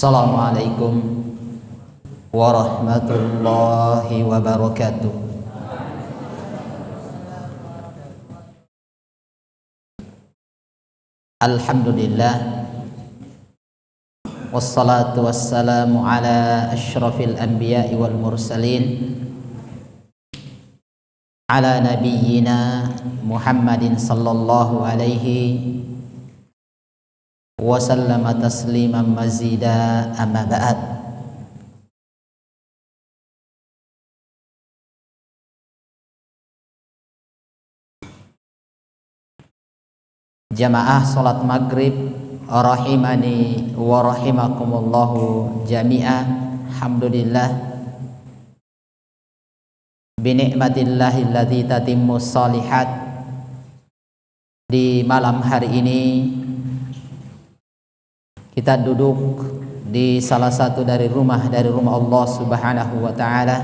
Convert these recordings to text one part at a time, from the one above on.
Assalamualaikum warahmatullahi wabarakatuh. Alhamdulillah, wassalatu wassalamu ala asyrafil anbiya'i wal mursalin, ala nabiyyina Muhammadin sallallahu alaihi wa sallama tasliman mazida, amma ba'd. Jamaah salat maghrib rahimani wa rahimakumullahu jami'a. Alhamdulillah, binikmatillahi alladzi tatimmu shalihat. Di malam hari ini kita duduk di salah satu dari rumah Allah Subhanahu wa ta'ala.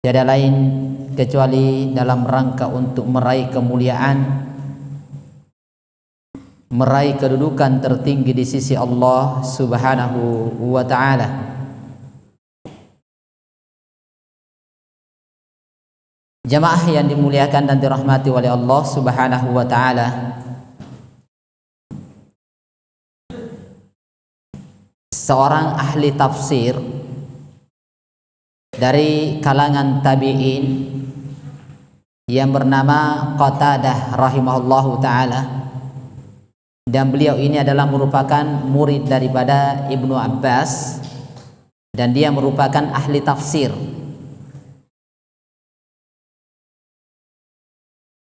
Tiada lain kecuali dalam rangka untuk meraih kemuliaan, meraih kedudukan tertinggi di sisi Allah Subhanahu wa ta'ala. Jamaah yang dimuliakan dan dirahmati oleh Allah Subhanahu wa ta'ala, seorang ahli tafsir dari kalangan tabi'in yang bernama Qatadah rahimahullahu ta'ala, dan beliau ini adalah merupakan murid daripada Ibnu Abbas, dan dia merupakan ahli tafsir,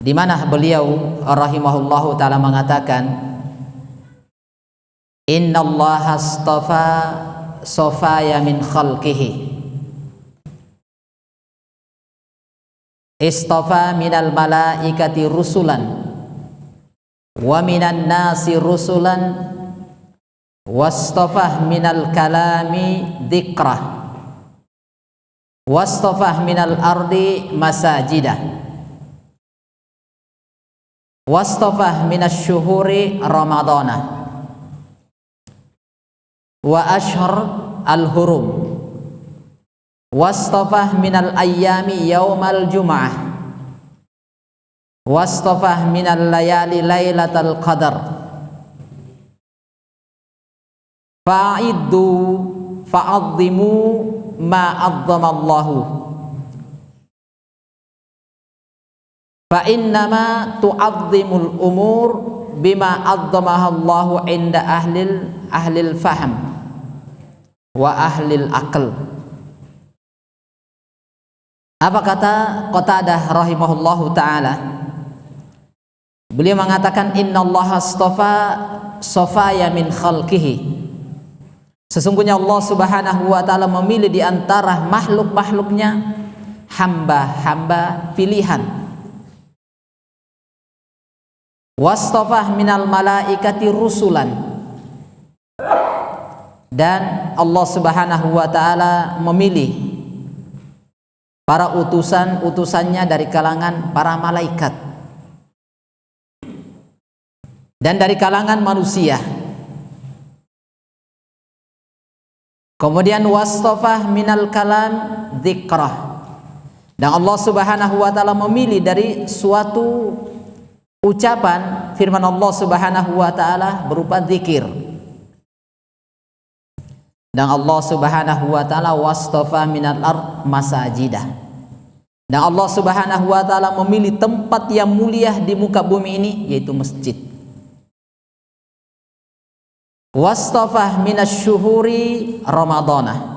di mana beliau rahimahullahu ta'ala mengatakan, Inna Allah astafa sofaya min khalqihi, istafa minal malaikati rusulan wa minan nasi rusulan wastafah minal kalami dzikrah wastafah minal ardi masajidah wastafah minas syuhuri ramadana wa ashhar al-hurum wastafah minal ayyami yaumal jum'ah wastafah minal layali laylatal qadar fa'iddu fa'azzimu ma azzamallahu fa innama tu'azzimul umur bima azzamahallahu inda ahlil fahm wa ahlil aql. Apa kata Qatadah rahimahullahu ta'ala? Beliau mengatakan, innallaha astafa sofaya min khalqihi, sesungguhnya Allah Subhanahu wa ta'ala memilih di antara makhluk-makhluknya hamba-hamba pilihan. Wastafah minal malaikati rusulan, dan Allah Subhanahu wa ta'ala memilih para utusan-utusannya dari kalangan para malaikat dan dari kalangan manusia. Kemudian wastafah minal kalam dzikrah, dan Allah Subhanahu wa ta'ala memilih dari suatu ucapan firman Allah Subhanahu wa ta'ala berupa zikir. Dan Allah Subhanahu wa ta'ala wastafa minal ard masajidah, dan Allah Subhanahu wa ta'ala memilih tempat yang mulia di muka bumi ini, yaitu masjid. Wastafa minas syuhuri ramadana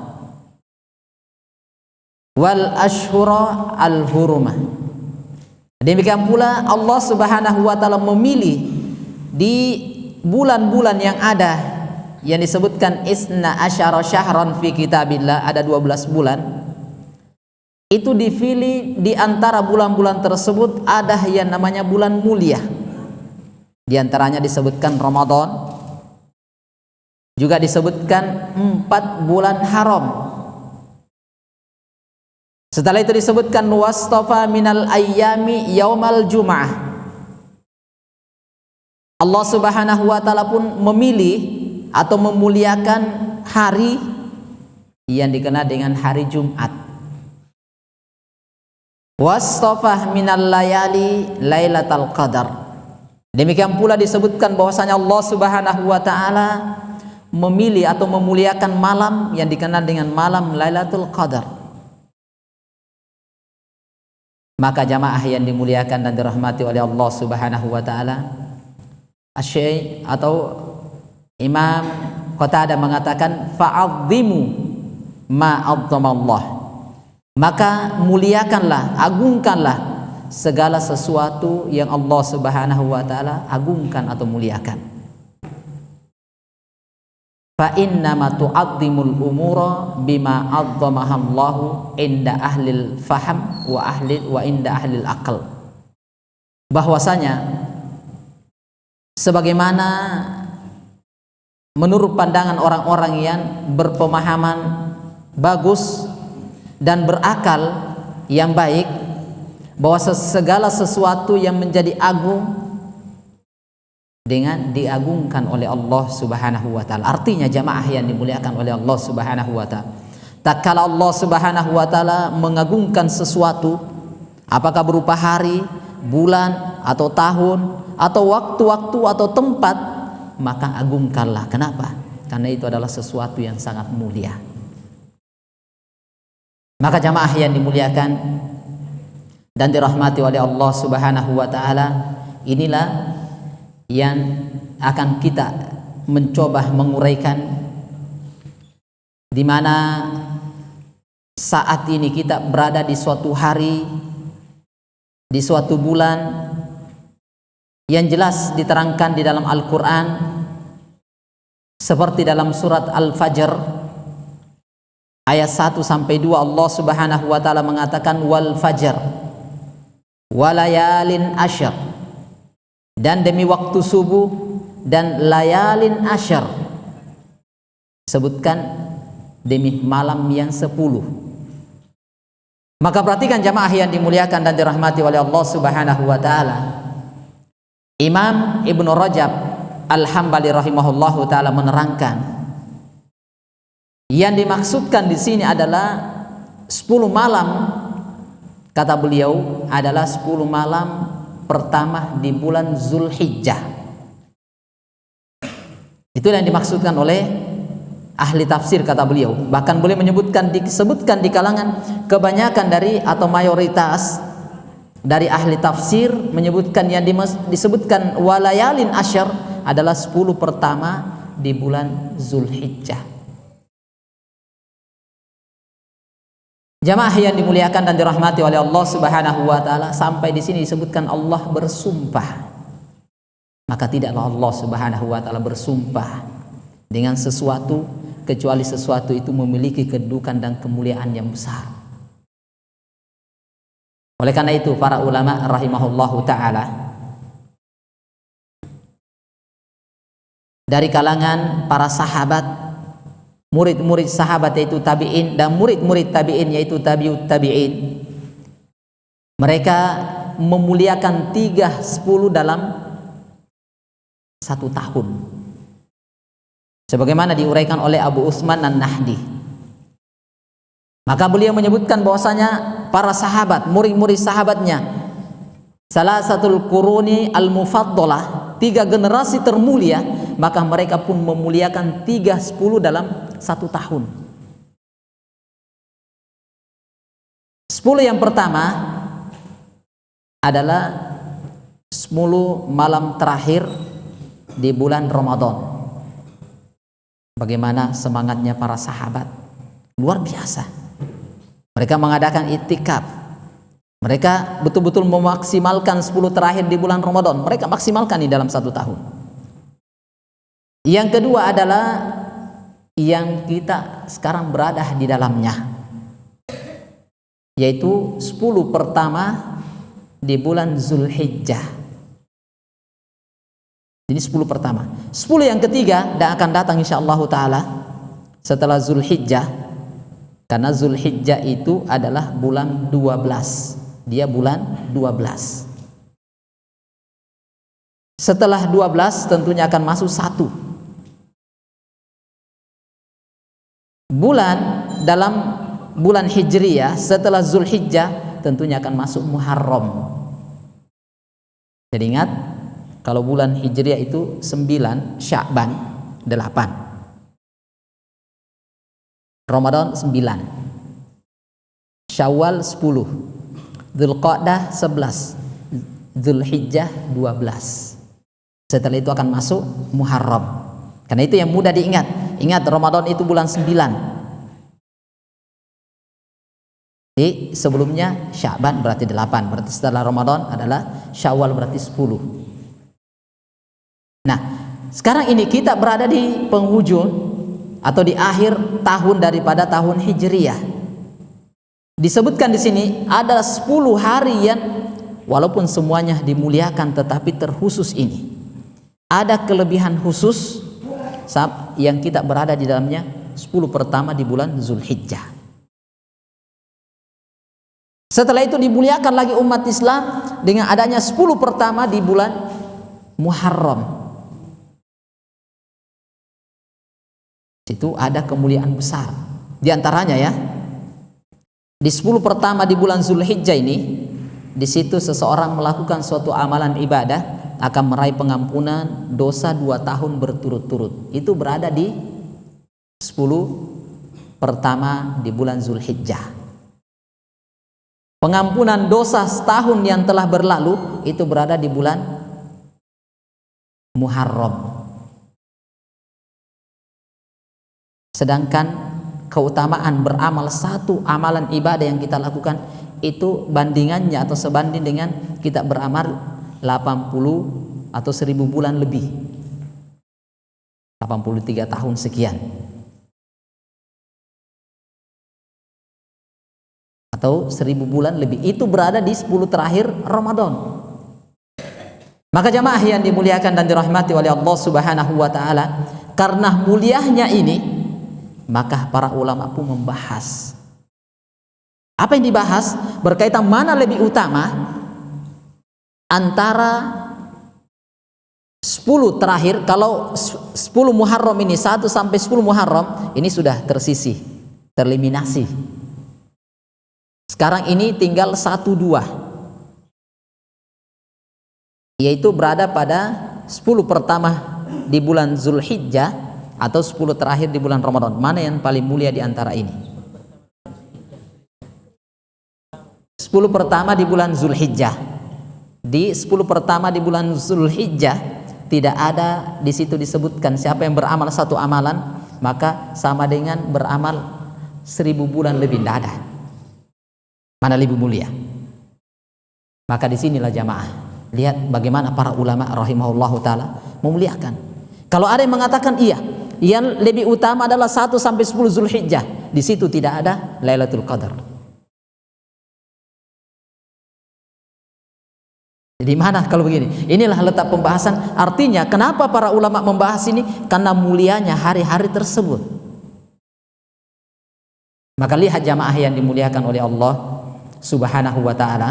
wal ashhura al hurumah. Demikian pula Allah Subhanahu wa ta'ala memilih di bulan-bulan yang ada, yang disebutkan isna asyara syahran fi kitabillah, ada 12 bulan. Itu dipilih di antara bulan-bulan tersebut ada yang namanya bulan mulia. Di antaranya disebutkan Ramadan, juga disebutkan 4 bulan haram. Setelah itu disebutkan wastafa minal ayyami yaumal jum'ah. Allah Subhanahu wa ta'ala pun memilih atau memuliakan hari yang dikenal dengan hari Jumat. Wastafah minal layali lailatul qadar. Demikian pula disebutkan bahwasanya Allah Subhanahu wa taala memilih atau memuliakan malam yang dikenal dengan malam Lailatul Qadar. Maka jamaah yang dimuliakan dan dirahmati oleh Allah Subhanahu wa taala, Asy-Syaikh atau Imam Qatadah mengatakan fa'azzimu ma 'azzamallah. Maka muliakanlah, agungkanlah segala sesuatu yang Allah Subhanahu wa taala agungkan atau muliakan. Fa innama tu'azzimul umura bima 'azzamahallahu inda ahlil faham wa inda ahlil aql. Bahwasanya sebagaimana menurut pandangan orang-orang yang berpemahaman bagus dan berakal yang baik, bahwa segala sesuatu yang menjadi agung dengan diagungkan oleh Allah Subhanahu wa taala. Artinya jamaah yang dimuliakan oleh Allah Subhanahu wa taala, tak kala Allah Subhanahu wa taala mengagungkan sesuatu, apakah berupa hari, bulan, atau tahun, atau waktu-waktu atau tempat, maka agungkanlah. Kenapa? Karena itu adalah sesuatu yang sangat mulia. Maka jamaah yang dimuliakan dan dirahmati oleh Allah Subhanahu wa taala, inilah yang akan kita mencoba menguraikan, di mana saat ini kita berada di suatu hari, di suatu bulan yang jelas diterangkan di dalam Al-Qur'an, seperti dalam surat Al-Fajr ayat 1 sampai 2, Allah Subhanahu wa taala mengatakan wal fajr walayalin asyr, dan demi waktu subuh dan layalin asyr, sebutkan demi malam yang 10. Maka perhatikan jamaah yang dimuliakan dan dirahmati oleh Allah Subhanahu wa taala, Imam Ibnu Rajab Al-Hambali rahimahullahu taala menerangkan yang dimaksudkan di sini adalah 10 malam, kata beliau, adalah 10 malam pertama di bulan Zulhijjah. Itu yang dimaksudkan oleh ahli tafsir, kata beliau. Bahkan boleh disebutkan di kalangan kebanyakan dari atau mayoritas dari ahli tafsir menyebutkan yang disebutkan walayalin asyr adalah 10 pertama di bulan Zulhijjah. Jamaah yang dimuliakan dan dirahmati oleh Allah Subhanahu wa taala, sampai di sini disebutkan Allah bersumpah. Maka tidaklah Allah Subhanahu wa taala bersumpah dengan sesuatu kecuali sesuatu itu memiliki kedudukan dan kemuliaan yang besar. Oleh karena itu para ulama rahimahullahu taala dari kalangan para sahabat, murid-murid sahabat yaitu tabi'in, dan murid-murid tabi'in yaitu tabi'ut tabi'in, mereka memuliakan 3/10 dalam 1 tahun, sebagaimana diuraikan oleh Abu Utsman An-Nahdi. Maka beliau menyebutkan bahwasanya para sahabat, murid-murid sahabatnya, salah satu quruni al-mufaddalah, 3 generasi termulia, maka mereka pun memuliakan 3/10 dalam 1 tahun. 10 yang pertama adalah 10 malam terakhir di bulan Ramadan. Bagaimana semangatnya para sahabat, luar biasa. Mereka mengadakan iktikaf. Mereka betul-betul memaksimalkan 10 terakhir di bulan Ramadan. Mereka maksimalkan di dalam 1 tahun. Yang kedua adalah yang kita sekarang berada di dalamnya, yaitu 10 pertama di bulan Zulhijjah. Ini 10 pertama. 10 yang ketiga dan akan datang insyaallah taala setelah Zulhijjah, karena Zulhijjah itu adalah bulan 12. Dia bulan 12. Setelah 12 tentunya akan masuk 1. bulan dalam bulan Hijriyah setelah Zulhijjah tentunya akan masuk Muharram. Jadi ingat, kalau bulan Hijriyah itu 9, Sya'ban 8, Ramadan 9, Syawal 10, Dzulqa'dah 11, Dzulhijjah 12. Setelah itu akan masuk Muharram. Karena itu yang mudah diingat. Ingat, Ramadan itu bulan 9. Jadi sebelumnya Sya'ban berarti 8. Berarti setelah Ramadan adalah Syawal berarti 10. Nah, sekarang ini kita berada di penghujung atau di akhir tahun daripada tahun Hijriyah. Disebutkan di sini ada 10 hari yang walaupun semuanya dimuliakan tetapi terkhusus ini. Ada kelebihan khusus yang kita berada di dalamnya 10 pertama di bulan Zulhijjah. Setelah itu dimuliakan lagi umat Islam dengan adanya 10 pertama di bulan Muharram. Itu ada kemuliaan besar. Di antaranya ya, di 10 pertama di bulan Zulhijjah ini, di situ seseorang melakukan suatu amalan ibadah akan meraih pengampunan dosa 2 tahun berturut-turut. Itu berada di 10 pertama di bulan Zulhijjah. Pengampunan dosa setahun yang telah berlalu itu berada di bulan Muharram. Sedangkan keutamaan beramal satu amalan ibadah yang kita lakukan itu bandingannya atau sebanding dengan kita beramal 80 atau 1000 bulan lebih, 83 tahun sekian, atau 1000 bulan lebih. Itu berada di 10 terakhir Ramadan. Maka jamaah yang dimuliakan dan dirahmati oleh Allah Subhanahu wa taala, karena mulianya ini, maka para ulama pun membahas. Apa yang dibahas? Berkaitan mana lebih utama antara 10 terakhir. Kalau 10 Muharram ini, 1 sampai 10 Muharram ini sudah tersisih, tereliminasi. Sekarang ini tinggal 1-2, yaitu berada pada 10 pertama di bulan Zulhijjah atau 10 terakhir di bulan Ramadan. Mana yang paling mulia di antara ini? 10 pertama di bulan Zulhijjah. Di 10 pertama di bulan Zulhijjah tidak ada di situ disebutkan siapa yang beramal satu amalan maka sama dengan beramal 1000 bulan lebih. Tidak ada. Mana lebih mulia? Maka disinilah jamaah, lihat bagaimana para ulama rahimahullahu taala memuliakan. Kalau ada yang mengatakan iya, yang lebih utama adalah 1 sampai 10 Zulhijjah, di situ tidak ada Lailatul Qadar. Jadi mana kalau begini? Inilah letak pembahasan. Artinya kenapa para ulama membahas ini? Karena mulianya hari-hari tersebut. Maka lihat jamaah yang dimuliakan oleh Allah Subhanahu wa ta'ala,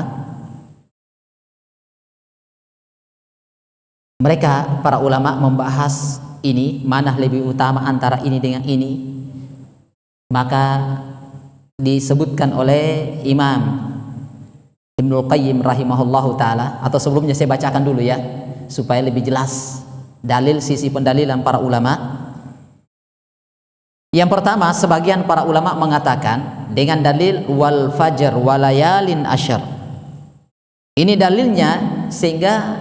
mereka para ulama membahas ini, mana lebih utama antara ini dengan ini. Maka disebutkan oleh Imam Ibnul Qayyim rahimahullahu ta'ala, atau sebelumnya saya bacakan dulu ya supaya lebih jelas dalil sisi pendalilan para ulama. Yang pertama, sebagian para ulama mengatakan dengan dalil wal fajr walayalin asyr. Ini dalilnya, sehingga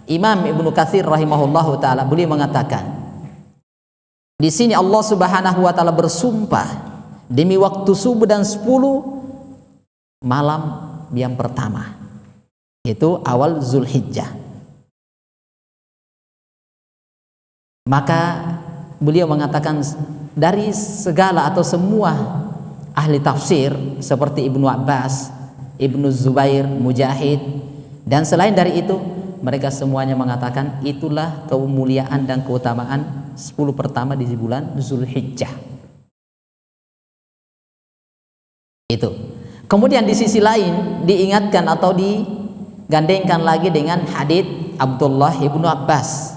Imam Ibnu Katsir rahimahullahu taala beliau mengatakan di sini Allah Subhanahu wa taala bersumpah demi waktu subuh dan 10 malam yang pertama, yaitu awal Zulhijjah. Maka beliau mengatakan dari segala atau semua ahli tafsir seperti Ibnu Abbas, Ibnu Zubair, Mujahid, dan selain dari itu, mereka semuanya mengatakan itulah kemuliaan dan keutamaan 10 pertama di bulan Zulhijjah. Itu. Kemudian di sisi lain diingatkan atau digandengkan lagi dengan hadits Abdullah ibnu Abbas.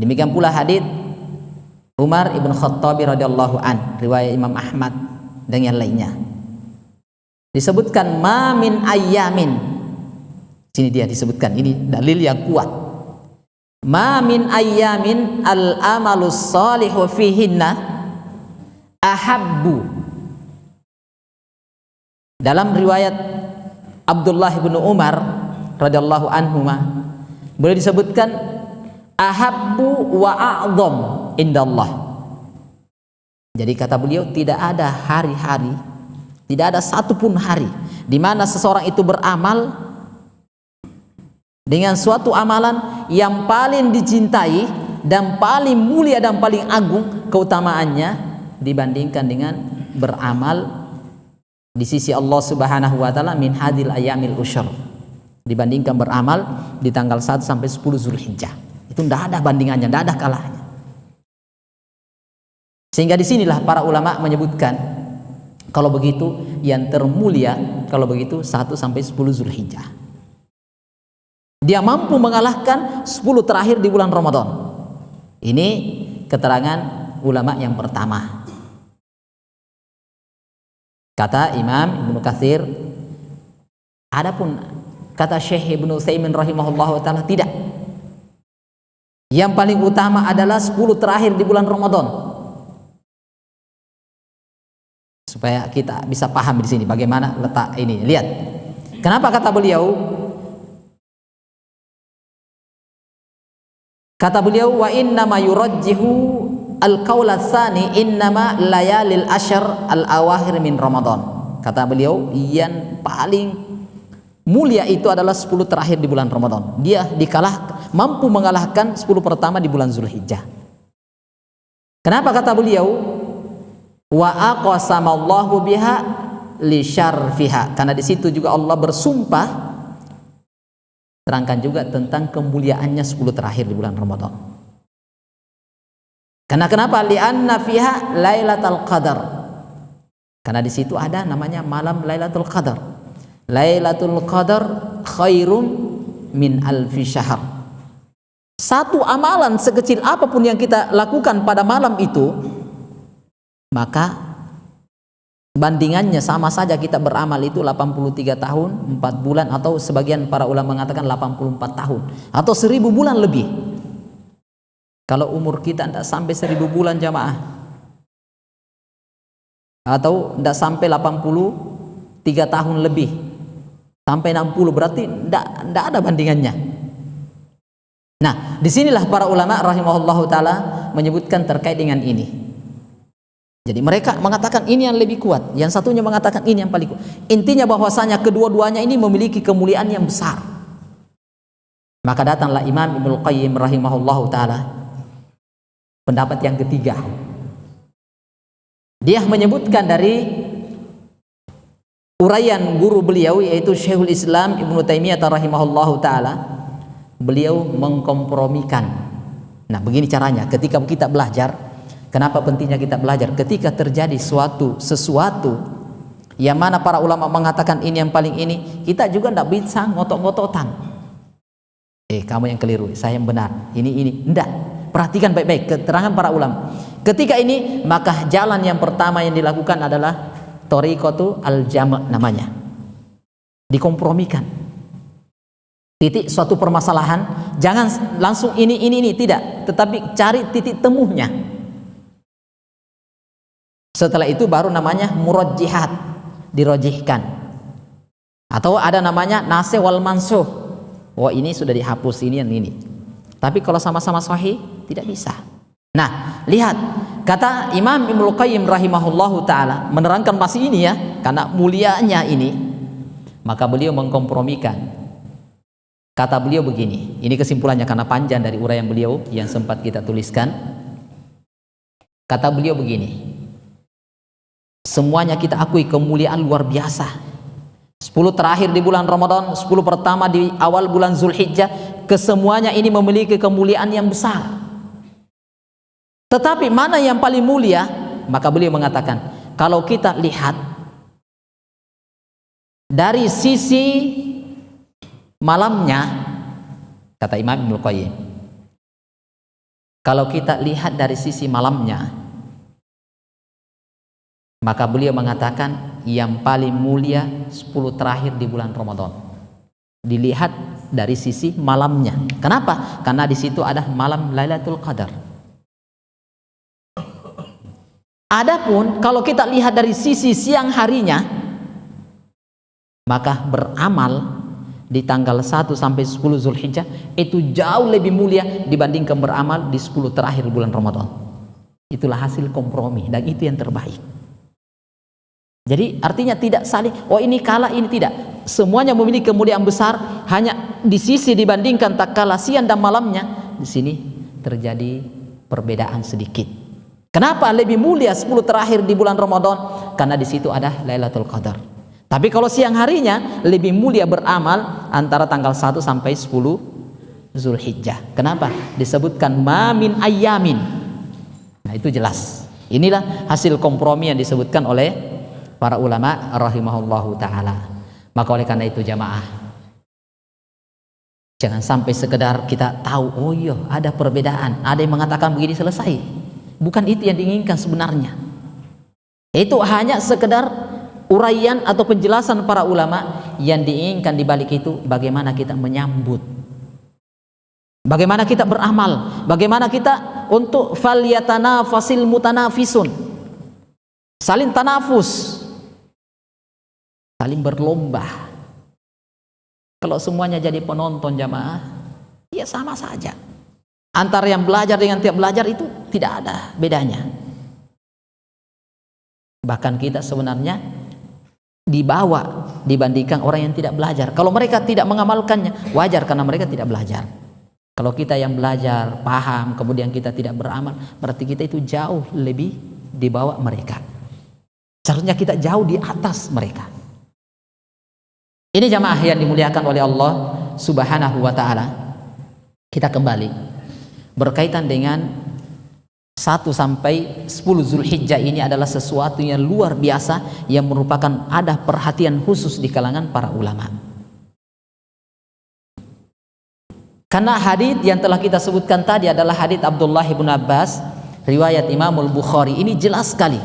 Demikian pula hadits Umar ibn Khattab radhiyallahu an, riwayat Imam Ahmad dan yang lainnya. Disebutkan ma min ayyamin. Sini dia disebutkan, ini dalil yang kuat. Ma min ayyamin al amalus salihu fihinna ahabbu. Dalam riwayat Abdullah bin Umar radhiyallahu anhuma, boleh disebutkan ahabbu wa a'zam indallah. Jadi kata beliau, tidak ada hari-hari, tidak ada satupun hari di mana seseorang itu beramal dengan suatu amalan yang paling dicintai dan paling mulia dan paling agung keutamaannya dibandingkan dengan beramal di sisi Allah Subhanahu wa taala min hadil ayamil usyr, dibandingkan beramal di tanggal 1 sampai 10 Zulhijjah. Itu tidak ada bandingannya, tidak ada kalahnya. Sehingga disinilah para ulama menyebutkan, kalau begitu yang termulia, kalau begitu 1 sampai 10 Zulhijjah. Dia mampu mengalahkan 10 terakhir di bulan Ramadan. Ini keterangan ulama yang pertama. Kata Imam Ibnu Katsir, adapun kata Syekh Ibnu Utsaimin rahimahullahu taala, tidak. Yang paling utama adalah 10 terakhir di bulan Ramadan. Supaya kita bisa paham di sini bagaimana letak ini. Lihat. Kenapa kata beliau? Kata beliau, wa inna ma yurajjihu al-qaul tsani innama layalil asyr al-awakhir min Ramadan. Kata beliau, yang paling mulia itu adalah 10 terakhir di bulan Ramadan. Dia mampu mengalahkan 10 pertama di bulan Zulhijjah. Kenapa kata beliau? Wa aqsamallahu biha li syarfiha. Karena di situ juga Allah bersumpah, terangkan juga tentang kemuliaannya 10 terakhir di bulan Ramadan. Karena kenapa? Li'anna fiha Lailatul Qadar. Karena di situ ada namanya malam Lailatul Qadar. Lailatul Qadar khairum min alfi syahr. Satu amalan sekecil apapun yang kita lakukan pada malam itu, maka bandingannya sama saja kita beramal itu 83 tahun 4 bulan, atau sebagian para ulama mengatakan 84 tahun atau 1000 bulan lebih. Kalau umur kita tidak sampai 1000 bulan jamaah, atau tidak sampai 83 tahun lebih, sampai 60, berarti tidak ada bandingannya. Nah, disinilah para ulama rahimahullahu taala menyebutkan terkait dengan ini. Jadi mereka mengatakan ini yang lebih kuat, yang satunya mengatakan ini yang paling kuat. Intinya bahwasanya kedua-duanya ini memiliki kemuliaan yang besar. Maka datanglah Imam Ibnu Qayyim rahimahullahu taala, pendapat yang ketiga. Dia menyebutkan dari uraian guru beliau, yaitu Syekhul Islam Ibnu Taimiyah rahimahullahu taala. Beliau mengkompromikan. Nah, begini caranya ketika kita belajar. Kenapa pentingnya kita belajar? Ketika terjadi sesuatu yang mana para ulama mengatakan ini yang paling ini, kita juga tidak bisa ngotot-ngototan. Kamu yang keliru, saya yang benar. Ini enggak. Perhatikan baik-baik keterangan para ulama. Ketika ini, maka jalan yang pertama yang dilakukan adalah thariqatu al-jam' namanya. Dikompromikan. Titik suatu permasalahan, jangan langsung ini tidak, tetapi cari titik temunya. Setelah itu baru namanya murajjihat, dirojihkan. Atau ada namanya nasih wal mansuh. Oh, ini sudah dihapus, ini yang ini. Tapi kalau sama-sama sahih tidak bisa. Nah, lihat kata Imam Ibnu Qayyim rahimahullahu taala menerangkan masih ini ya, karena mulianya ini, maka beliau mengkompromikan. Kata beliau begini, ini kesimpulannya karena panjang dari uraian beliau yang sempat kita tuliskan. Kata beliau begini, semuanya kita akui kemuliaan luar biasa. 10 terakhir di bulan Ramadan, 10 pertama di awal bulan Zulhijjah, kesemuanya ini memiliki kemuliaan yang besar. Tetapi mana yang paling mulia? Maka beliau mengatakan, kalau kita lihat dari sisi malamnya, kata Imam Ibnu Qayyim, Kalau kita lihat dari sisi malamnya, maka beliau mengatakan yang paling mulia 10 terakhir di bulan Ramadan. Dilihat dari sisi malamnya. Kenapa? Karena di situ ada malam Lailatul Qadar. Adapun kalau kita lihat dari sisi siang harinya, maka beramal di tanggal 1 sampai 10 Zulhijjah itu jauh lebih mulia dibandingkan beramal di 10 terakhir bulan Ramadan. Itulah hasil kompromi dan itu yang terbaik. Jadi artinya tidak saling, oh ini kalah ini tidak. Semuanya memiliki kemuliaan besar, hanya di sisi dibandingkan tak kalah siang dan malamnya, di sini terjadi perbedaan sedikit. Kenapa lebih mulia 10 terakhir di bulan Ramadan? Karena di situ ada Lailatul Qadar. Tapi kalau siang harinya lebih mulia beramal antara tanggal 1 sampai 10 Zulhijjah. Kenapa? Disebutkan mamin ayyamin. Nah, itu jelas. Inilah hasil kompromi yang disebutkan oleh para ulama rahimahullahu taala. Maka oleh karena itu jamaah, jangan sampai sekedar kita tahu, oh iya ada perbedaan, ada yang mengatakan begini selesai. Bukan itu yang diinginkan sebenarnya. Itu hanya sekedar uraian atau penjelasan para ulama. Yang diinginkan di balik itu bagaimana kita menyambut, bagaimana kita beramal, bagaimana kita untuk falyatanafasil mutanafisun, saling tanafus, saling berlomba. Kalau semuanya jadi penonton jamaah, ya sama saja. Antara yang belajar dengan tiap belajar itu tidak ada bedanya. Bahkan kita sebenarnya dibawa dibandingkan orang yang tidak belajar. Kalau mereka tidak mengamalkannya, wajar karena mereka tidak belajar. Kalau kita yang belajar, paham, kemudian kita tidak beramal, berarti kita itu jauh lebih dibawa mereka. Seharusnya kita jauh di atas mereka. Ini jamaah yang dimuliakan oleh Allah Subhanahu wa taala. Kita kembali berkaitan dengan 1 sampai 10 Zulhijjah ini adalah sesuatu yang luar biasa yang merupakan ada perhatian khusus di kalangan para ulama. Karena hadits yang telah kita sebutkan tadi adalah hadits Abdullah bin Abbas, riwayat Imamul Bukhari. Ini jelas sekali,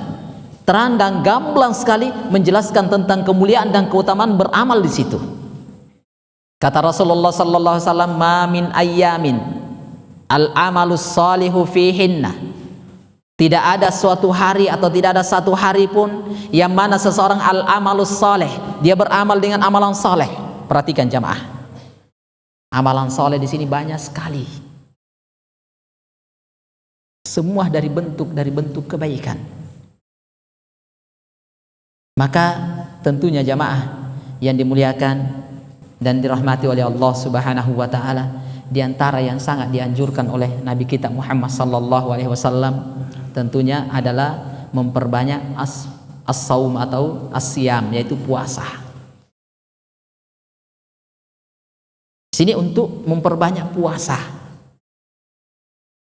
terang dan gamblang sekali menjelaskan tentang kemuliaan dan keutamaan beramal di situ. Kata Rasulullah sallallahu alaihi wasallam, "Ma min ayyamin al-amalus salihu fihinna." Tidak ada suatu hari atau tidak ada satu hari pun yang mana seseorang al-amalus saleh, dia beramal dengan amalan saleh. Perhatikan jamaah. Amalan saleh di sini banyak sekali. Semua dari bentuk kebaikan. Maka tentunya jamaah yang dimuliakan dan dirahmati oleh Allah Subhanahu wa taala, di antara yang sangat dianjurkan oleh Nabi kita Muhammad sallallahu alaihi wasallam tentunya adalah memperbanyak as-saum atau as-siyam, yaitu puasa. Sini untuk memperbanyak puasa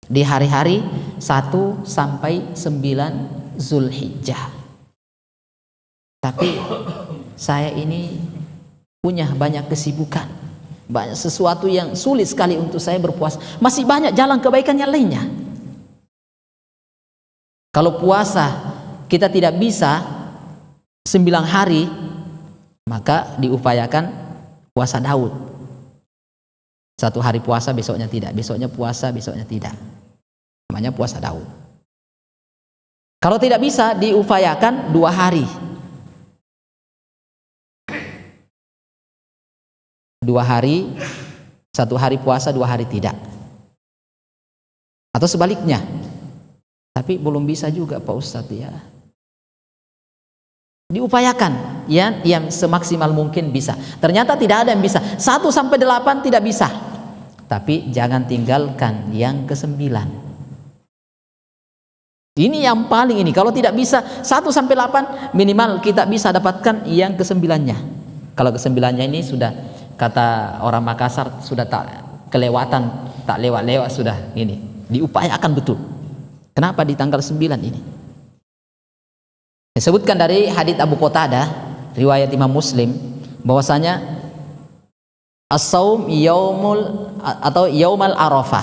di hari-hari 1 sampai 9 Zulhijjah. Tapi saya ini punya banyak kesibukan, banyak sesuatu yang sulit sekali untuk saya berpuasa. Masih banyak jalan kebaikan yang lainnya. Kalau puasa kita tidak bisa 9 hari, maka diupayakan puasa Daud. 1 hari puasa, besoknya tidak, besoknya puasa, besoknya tidak. Namanya puasa Daud. Kalau tidak bisa, diupayakan 2 hari. 2 hari, 1 hari puasa, 2 hari tidak. Atau sebaliknya. Tapi belum bisa juga Pak Ustadz ya. Diupayakan yang semaksimal mungkin bisa. Ternyata tidak ada yang bisa. 1 sampai 8 tidak bisa. Tapi jangan tinggalkan yang ke-9. Ini yang paling ini. Kalau tidak bisa 1 sampai 8, minimal kita bisa dapatkan yang ke-9-nya. Kalau ke-9-nya ini sudah, kata orang Makassar, sudah tak kelewatan, tak lewat-lewat sudah ini. Diupayakan betul. Kenapa di tanggal 9 ini? Disebutkan dari hadits Abu Qatadah, riwayat Imam Muslim, bahwasanya as-saum yaumal Arafah,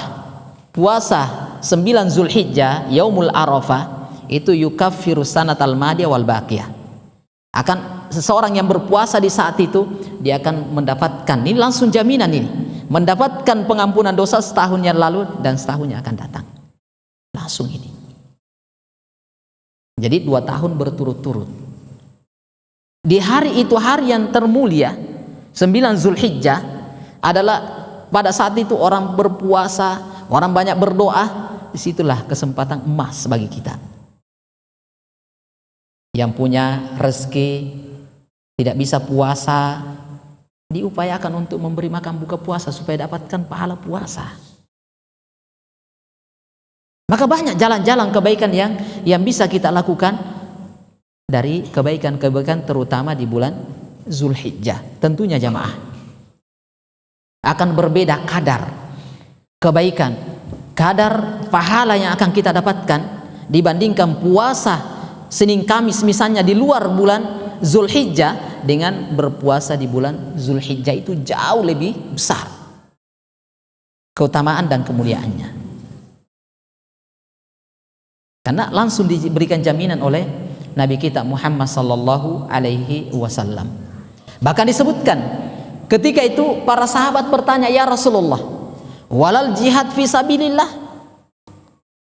puasa 9 Zulhijjah, Yaumul Arafah, itu yukaffiru sanatal madiyah wal baqiyah. Akan seseorang yang berpuasa di saat itu, dia akan mendapatkan, ini langsung jaminan ini, mendapatkan pengampunan dosa setahun yang lalu dan setahun yang akan datang. Langsung ini. Jadi 2 tahun berturut-turut. Di hari itu, hari yang termulia 9 Zulhijjah, adalah pada saat itu orang berpuasa, orang banyak berdoa. Disitulah kesempatan emas bagi kita yang punya rezeki tidak bisa puasa, diupayakan untuk memberi makan buka puasa supaya dapatkan pahala puasa. Maka banyak jalan-jalan kebaikan yang bisa kita lakukan dari kebaikan-kebaikan, terutama di bulan Zulhijjah. Tentunya jamaah akan berbeda kadar kebaikan, kadar pahala yang akan kita dapatkan dibandingkan puasa Senin Kamis misalnya di luar bulan Zulhijjah dengan berpuasa di bulan Zulhijjah. Itu jauh lebih besar keutamaan dan kemuliaannya, karena langsung diberikan jaminan oleh Nabi kita Muhammad sallallahu alaihi wasallam. Bahkan disebutkan ketika itu para sahabat bertanya, ya Rasulullah, walal jihad fi sabilillah.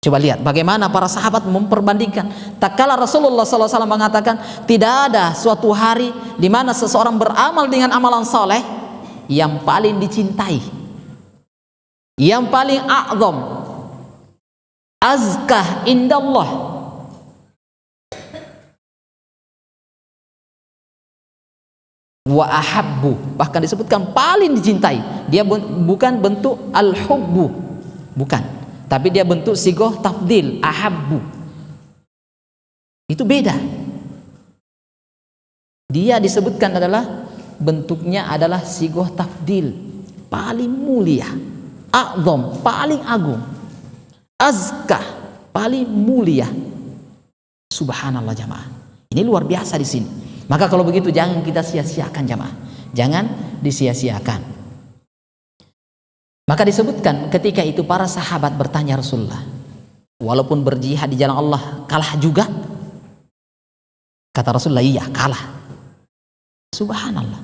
Coba lihat bagaimana para sahabat memperbandingkan. Tak kala Rasulullah SAW mengatakan, tidak ada suatu hari di mana seseorang beramal dengan amalan soleh yang paling dicintai, yang paling a'zam, azkah indallah, wa ahabbu, bahkan disebutkan paling dicintai. Dia bukan bentuk al-hubbu, bukan, tapi dia bentuk sigoh tafdil, ahabbu. Itu beda. Dia disebutkan adalah bentuknya adalah sigoh tafdil, paling mulia, a'zam, paling agung, azkah, paling mulia. Subhanallah jamaah. Ini luar biasa di sini. Maka kalau begitu jangan kita sia-siakan jamaah. Jangan disia-siakan. Maka disebutkan ketika itu para sahabat bertanya Rasulullah, walaupun berjihad di jalan Allah kalah juga? Kata Rasulullah, iya kalah. Subhanallah.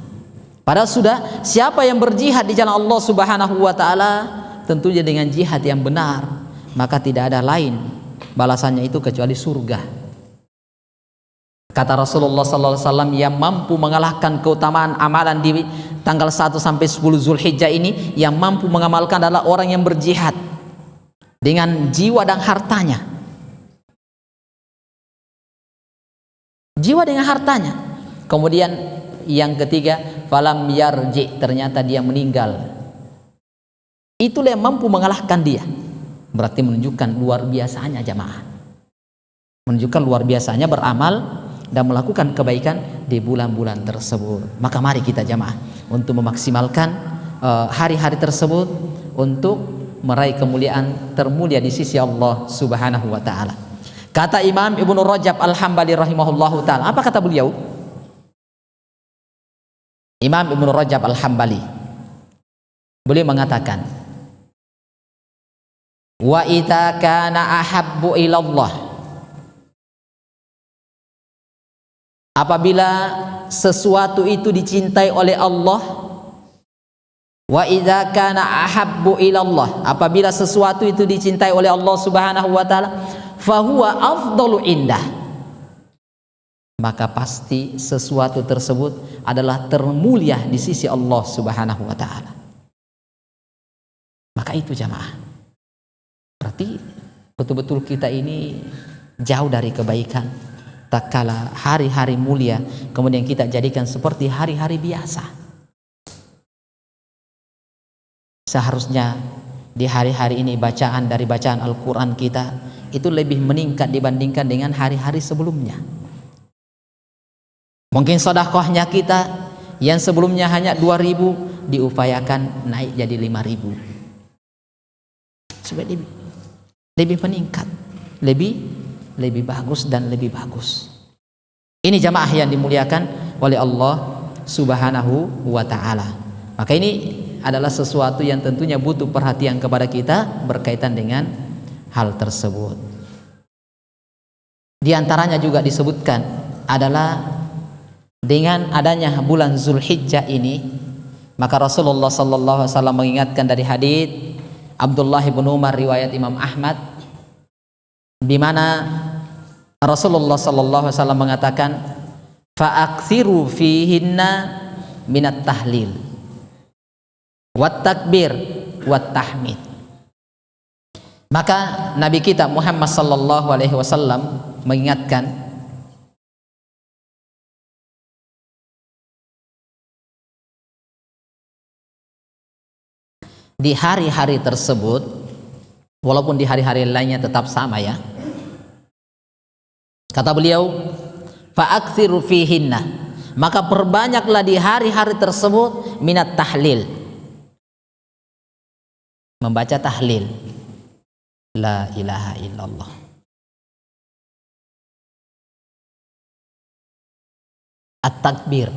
Padahal sudah siapa yang berjihad di jalan Allah Subhanahu wa taala, tentunya dengan jihad yang benar, maka tidak ada lain balasannya itu kecuali surga. Kata Rasulullah sallallahu alaihi wasallam, yang mampu mengalahkan keutamaan amalan di tanggal 1 sampai 10 Zulhijjah ini, yang mampu mengamalkan adalah orang yang berjihad dengan jiwa dan hartanya. Jiwa dengan hartanya. Kemudian yang ketiga, falam yarji, ternyata dia meninggal. Itulah yang mampu mengalahkan dia. Berarti menunjukkan luar biasanya jamaah. Menunjukkan luar biasanya beramal dan melakukan kebaikan di bulan-bulan tersebut. Maka mari kita jamaah untuk memaksimalkan hari-hari tersebut untuk meraih kemuliaan termulia di sisi Allah Subhanahu wa taala. Kata Imam Ibnu Rajab Al-Hambali rahimahullahu taala, apa kata beliau? Imam Ibnu Rajab Al-Hambali, beliau mengatakan, wa idza kana ahabbu ilallah, apabila sesuatu itu dicintai oleh Allah, wa idza kana ahabbu ilallah, apabila sesuatu itu dicintai oleh Allah Subhanahu wa taala, fahuwa afdalu indah, maka pasti sesuatu tersebut adalah termulia di sisi Allah Subhanahu wa taala. Maka itu jamaah, berarti betul-betul kita ini jauh dari kebaikan. Tak kala hari-hari mulia kemudian kita jadikan seperti hari-hari biasa. Seharusnya di hari-hari ini bacaan dari bacaan Al-Quran kita itu lebih meningkat dibandingkan dengan hari-hari sebelumnya. Mungkin sedekahnya kita yang sebelumnya hanya 2.000 diupayakan naik jadi 5.000 supaya lebih meningkat, lebih bagus dan lebih bagus. Ini jamaah yang dimuliakan oleh Allah Subhanahu wa taala. Maka ini adalah sesuatu yang tentunya butuh perhatian kepada kita berkaitan dengan hal tersebut. Di antaranya juga disebutkan adalah dengan adanya bulan Zulhijjah ini, maka Rasulullah sallallahu alaihi wasallam mengingatkan dari hadits Abdullah bin Umar riwayat Imam Ahmad, di mana Rasulullah sallallahu alaihi wasallam mengatakan, fa'akthiru fihinna minat tahlil wat takbir wat tahmid. Maka Nabi kita Muhammad sallallahu alaihi wasallam mengingatkan di hari-hari tersebut, walaupun di hari-hari lainnya tetap sama ya. Kata beliau, fa'akthiru fihinna, maka perbanyaklah di hari-hari tersebut minat tahlil, membaca tahlil la ilaha illallah, at-takbir,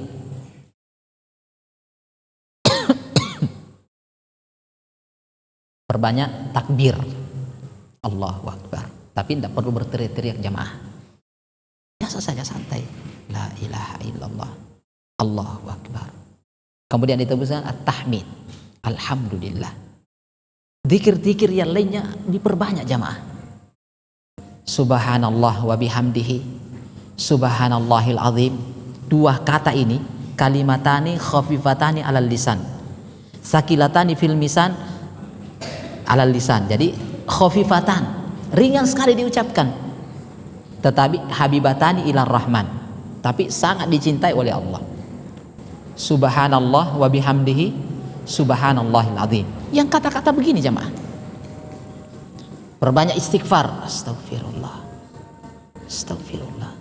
perbanyak takbir, Allahu Akbar, tapi tidak perlu berteriak-teriak jamaah, biasa saja santai, la ilaha illallah, Allahu Akbar. Kemudian ditambahkan at-tahmid, alhamdulillah. Zikir-zikir yang lainnya diperbanyak jamaah. Subhanallah wa bihamdihi, subhanallahil azim. Dua kata ini kalimatani khafifatani alal lisan, sakilatani fil misan alal lisan. Jadi khafifatan, ringan sekali diucapkan, tetapi habibatani ilar rahman, tapi sangat dicintai oleh Allah. Subhanallah wa bihamdihi, subhanallahil azim. Yang kata-kata begini jamaah, perbanyak istighfar, astagfirullah, astagfirullah.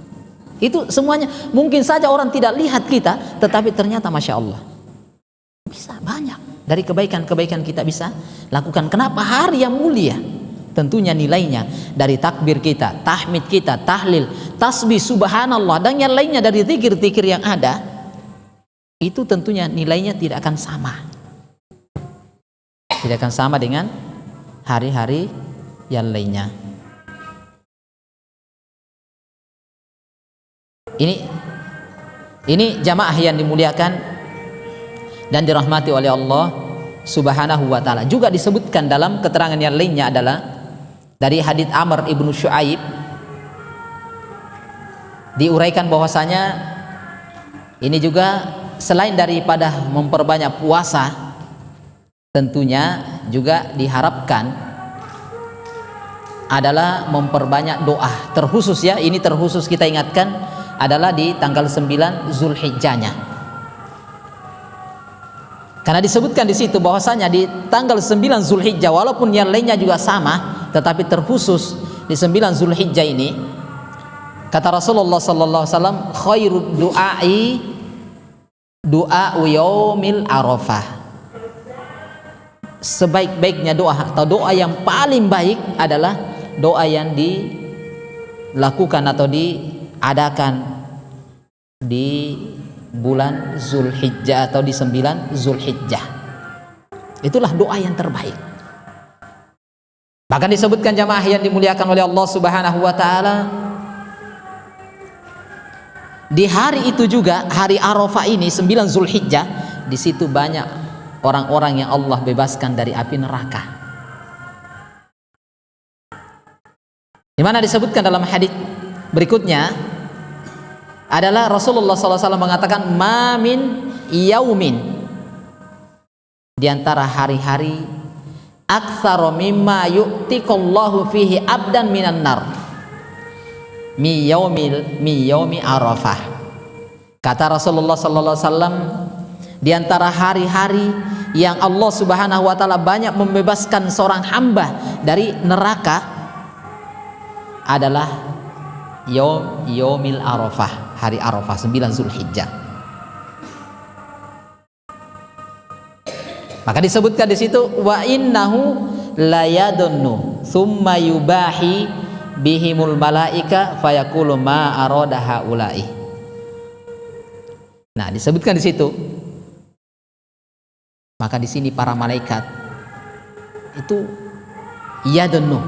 Itu semuanya mungkin saja orang tidak lihat kita, tetapi ternyata masya Allah bisa banyak dari kebaikan-kebaikan kita bisa lakukan. Kenapa? Hari yang mulia, tentunya nilainya dari takbir kita, tahmid kita, tahlil, tasbih, subhanallah, dan yang lainnya dari zikir-zikir yang ada, itu tentunya nilainya tidak akan sama, tidak akan sama dengan hari-hari yang lainnya. Ini jamaah yang dimuliakan dan dirahmati oleh Allah Subhanahu wa taala. Juga disebutkan dalam keterangan yang lainnya adalah dari hadits Amr ibnu Shu'aib, diuraikan bahwasanya ini juga selain daripada memperbanyak puasa, tentunya juga diharapkan adalah memperbanyak doa. Terkhusus ya, ini terkhusus kita ingatkan adalah di tanggal 9 Zulhijjahnya. Karena disebutkan di situ bahwasanya di tanggal 9 Zulhijjah, walaupun yang lainnya juga sama, tetapi terkhusus di 9 Zulhijjah ini, kata Rasulullah sallallahu alaihi wasallam, khairud du'ai du'a'u yaumil arafah. Sebaik-baiknya doa atau doa yang paling baik adalah doa yang dilakukan atau diadakan di bulan Zulhijjah atau di 9 Zulhijjah. Itulah doa yang terbaik. Bahkan disebutkan jamaah yang dimuliakan oleh Allah Subhanahu wa taala, di hari itu juga, hari Arafah ini 9 Zulhijjah, di situ banyak orang-orang yang Allah bebaskan dari api neraka. Di mana disebutkan dalam hadits berikutnya adalah Rasulullah SAW mengatakan, mamin yaumin, di antara hari-hari, aktsara mimma yu'tiqallahu fihi abdan minan nar mi yaumi arafah. Kata Rasulullah SAW, di antara hari-hari yang Allah Subhanahu wa taala banyak membebaskan seorang hamba dari neraka adalah yaumil arafah, hari Arafah 9 Zulhijjah. Maka disebutkan di situ, wa innahu layadunnu thumma yubahi bihimul malaika fayaqulu ma arada haula'i. Nah, disebutkan di situ, maka di sini para malaikat itu yadunnu,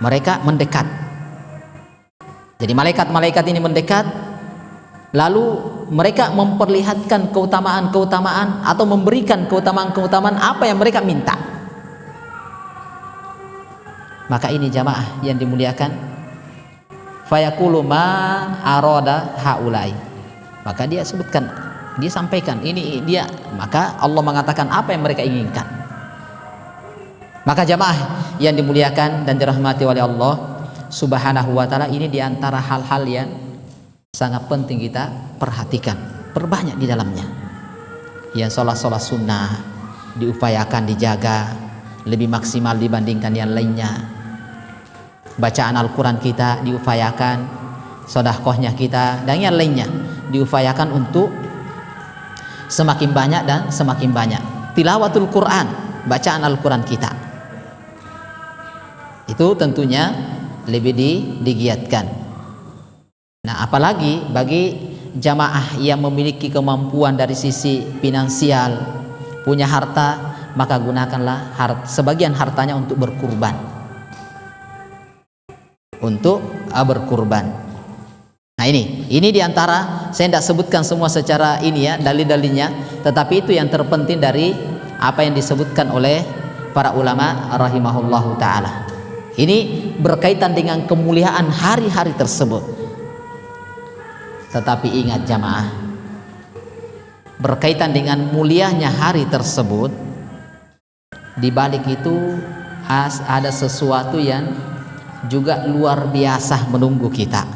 mereka mendekat. Jadi malaikat-malaikat ini mendekat, lalu mereka memperlihatkan keutamaan-keutamaan atau memberikan keutamaan-keutamaan apa yang mereka minta. Maka ini jamaah yang dimuliakan, fayaqulu ma arada haulai, maka dia sebutkan, dia sampaikan ini dia, maka Allah mengatakan apa yang mereka inginkan. Maka jamaah yang dimuliakan dan dirahmati oleh Allah Subhanahu wa taala, ini diantara hal-hal yang sangat penting kita perhatikan, perbanyak di dalamnya. Yang sholat sunnah diupayakan dijaga lebih maksimal dibandingkan yang lainnya. Bacaan Al-Quran kita diupayakan, sedekahnya kita dan yang lainnya diupayakan untuk semakin banyak dan semakin banyak. Tilawatul Quran, bacaan Al-Quran kita, itu tentunya lebih digiatkan. Nah, apalagi bagi jamaah yang memiliki kemampuan dari sisi finansial, punya harta, maka gunakanlah sebagian hartanya untuk berkurban. Nah, ini diantara, saya tidak sebutkan semua secara ini ya dalil-dalilnya, tetapi itu yang terpenting dari apa yang disebutkan oleh para ulama rahimahullahu taala. Ini berkaitan dengan kemuliaan hari-hari tersebut. Tetapi ingat jamaah, berkaitan dengan mulianya hari tersebut, di balik itu ada sesuatu yang juga luar biasa menunggu kita.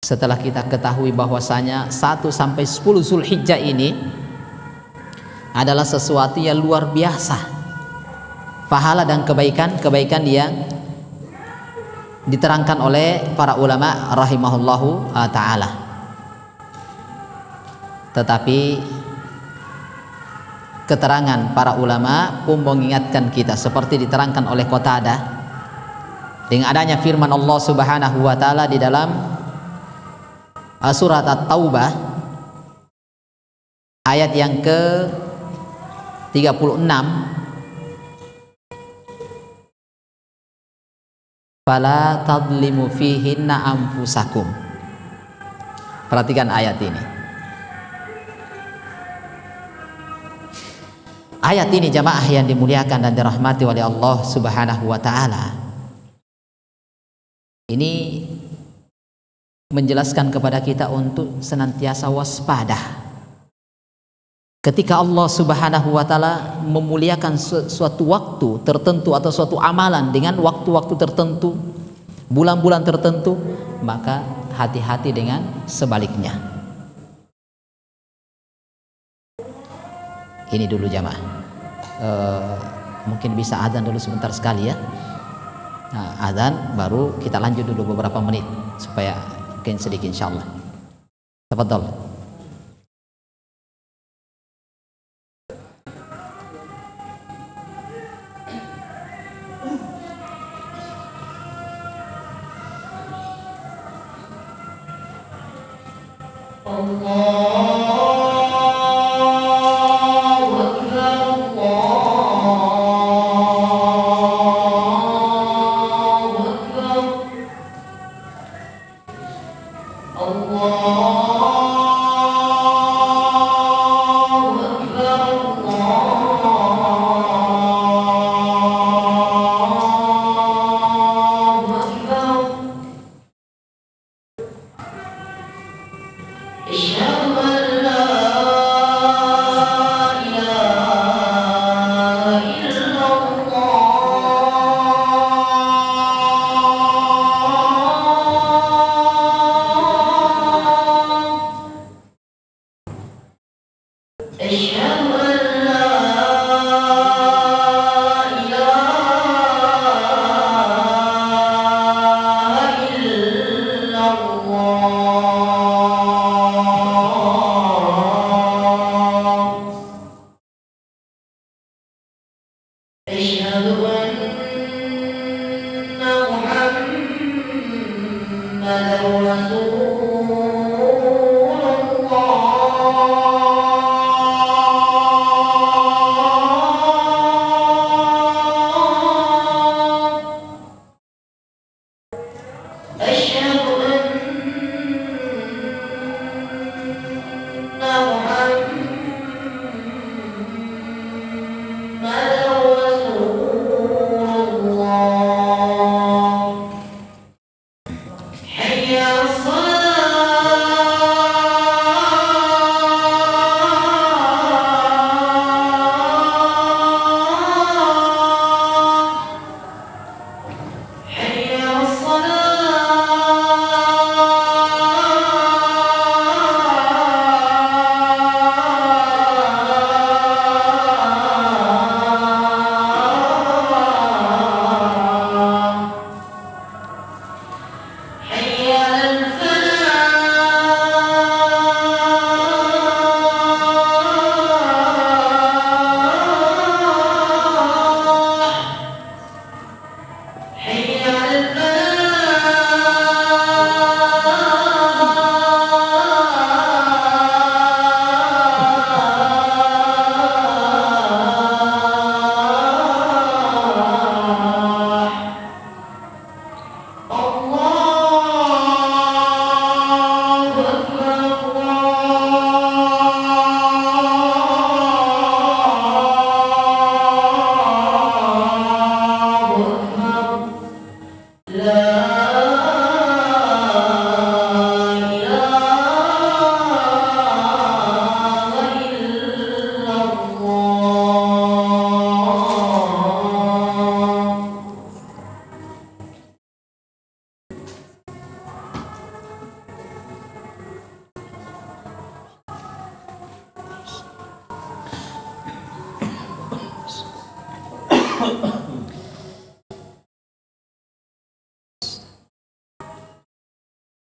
Setelah kita ketahui bahwasanya 1 sampai 10 Zulhijjah ini adalah sesuatu yang luar biasa, pahala dan kebaikan yang diterangkan oleh para ulama rahimahullahu taala. Tetapi keterangan para ulama pun mengingatkan kita, seperti diterangkan oleh Qatadah dengan adanya firman Allah Subhanahu wa taala di dalam surat At-Taubah ayat yang ke-36, fala tadlimu fihinna anfusakum. Perhatikan ayat ini. Ayat ini jamaah yang dimuliakan dan dirahmati oleh Allah Subhanahu wa taala, ini menjelaskan kepada kita untuk senantiasa waspada ketika Allah Subhanahu wa taala memuliakan suatu waktu tertentu atau suatu amalan dengan waktu-waktu tertentu, bulan-bulan tertentu, maka hati-hati dengan sebaliknya. Ini dulu jamaah, mungkin bisa adzan dulu sebentar sekali ya. Nah, adzan baru kita lanjut dulu beberapa menit supaya mungkin sedikit insyaallah. Tafadhol.